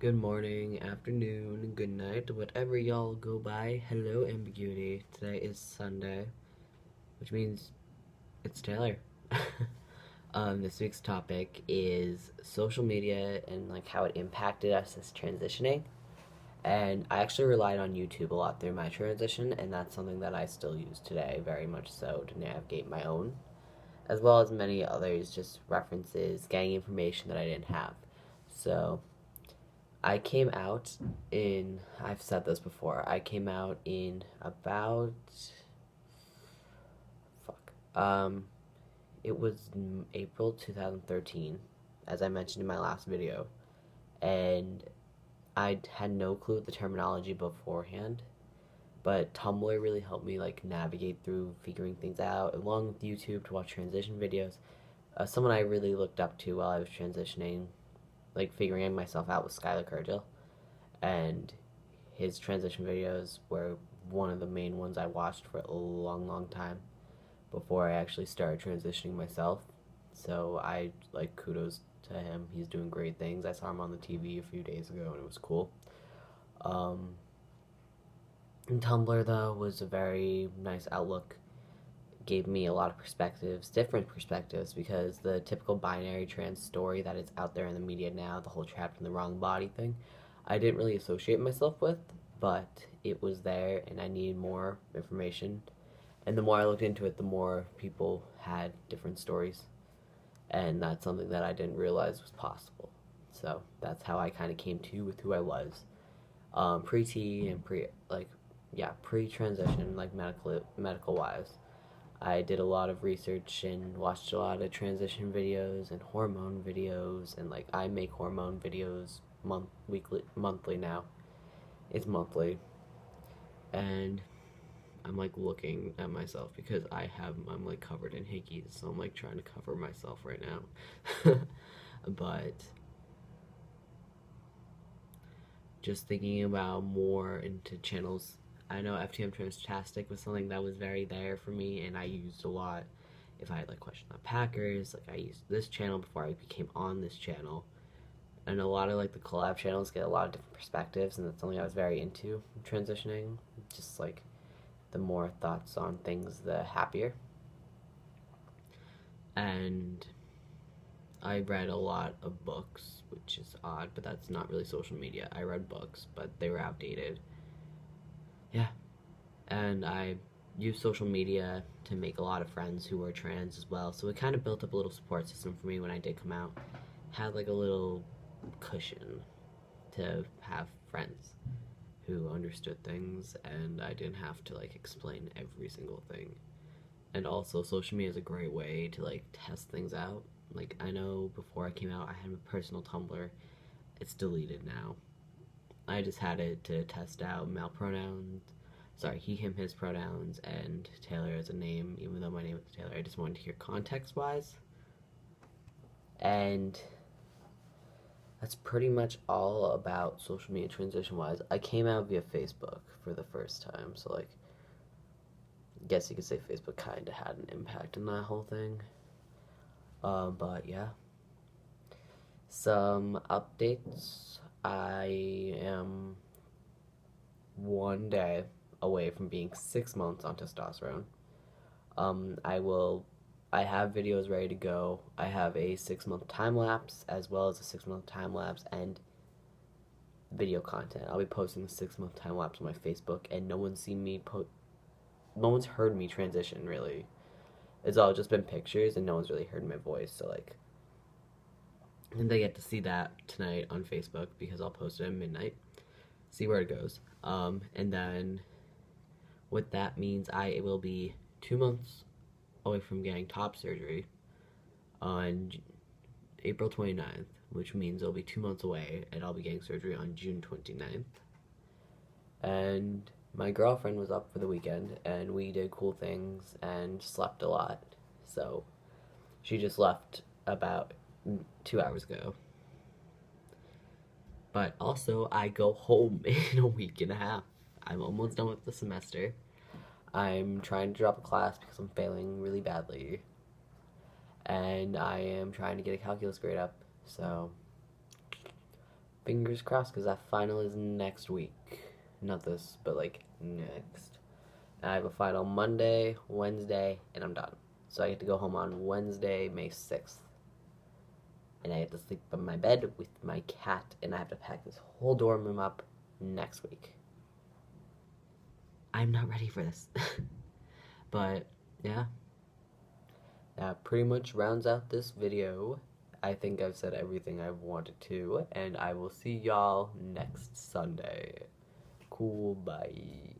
Good morning, afternoon, good night, whatever y'all go by. Hello, Ambiguity. Today is Sunday, which means it's Taylor. This week's topic is social media and like how it impacted us as transitioning. And I actually relied on YouTube a lot through my transition, and that's something that I still use today, very much so, to navigate my own, as well as many others, just references, getting information that I didn't have. So, I came out I've said this before, I came out in about, fuck, it was April 2013, as I mentioned in my last video, and I had no clue of the terminology beforehand, but Tumblr really helped me, like, navigate through figuring things out, along with YouTube to watch transition videos. Someone I really looked up to while I was transitioning, like, figuring myself out, was Skylar Kurgil, and his transition videos were one of the main ones I watched for a long, long time before I actually started transitioning myself. So I like kudos to him. He's doing great things. I saw him on the TV a few days ago and it was cool. Um, and Tumblr though was a very nice outlook. Gave me a lot of perspectives, different perspectives, because the typical binary trans story that is out there in the media now, the whole trapped in the wrong body thing, I didn't really associate myself with, but it was there and I needed more information. And the more I looked into it, the more people had different stories. And that's something that I didn't realize was possible. So that's how I kind of came to with who I was. Pre-T and pre-transition, like medical wise. I did a lot of research and watched a lot of transition videos and hormone videos, and like I make hormone videos monthly now. It's monthly, and I'm like looking at myself because I'm like covered in hickeys, so I'm like trying to cover myself right now. But just thinking about more into channels, I know FTM Transtastic was something that was very there for me, and I used a lot. If I had like questions on Packers, like I used this channel before I became on this channel, and a lot of like the collab channels get a lot of different perspectives, and that's something I was very into transitioning. Just like the more thoughts on things, the happier. And I read a lot of books, which is odd, but that's not really social media. I read books, but they were outdated. Yeah, and I used social media to make a lot of friends who were trans as well. So it kind of built up a little support system for me when I did come out. Had like a little cushion to have friends who understood things, and I didn't have to like explain every single thing. And also, social media is a great way to like test things out. Like I know before I came out, I had a personal Tumblr. It's deleted now. I just had it to test out male pronouns. Sorry, he, him, his pronouns, and Taylor as a name, even though my name is Taylor. I just wanted to hear context wise. And that's pretty much all about social media transition wise. I came out via Facebook for the first time, so like, I guess you could say Facebook kind of had an impact in that whole thing. But yeah, some updates. I am one day away from being 6 months on testosterone. I will. I have videos ready to go. I have a 6 month time lapse as well as a 6 month time lapse and video content. I'll be posting the 6 month time lapse on my Facebook, and no one's seen me no one's heard me transition really. It's all just been pictures, and no one's really heard my voice. So like, and they get to see that tonight on Facebook because I'll post it at midnight. See where it goes. And then what that means, I will be 2 months away from getting top surgery on April 29th, which means it'll be 2 months away, and I'll be getting surgery on June 29th. And my girlfriend was up for the weekend, and we did cool things and slept a lot. So she just left about 2 hours ago. But also, I go home in a week and a half. I'm almost done with the semester. I'm trying to drop a class because I'm failing really badly. And I am trying to get a calculus grade up. So, Fingers crossed, because that final is next week. Not this, but like next. I have a final Monday, Wednesday, and I'm done. So I get to go home on Wednesday, May 6th. And I get to sleep in my bed with my cat, and I have to pack this whole dorm room up next week. I'm not ready for this. But, yeah. That pretty much rounds out this video. I think I've said everything I've wanted to, and I will see y'all next Sunday. Cool, bye.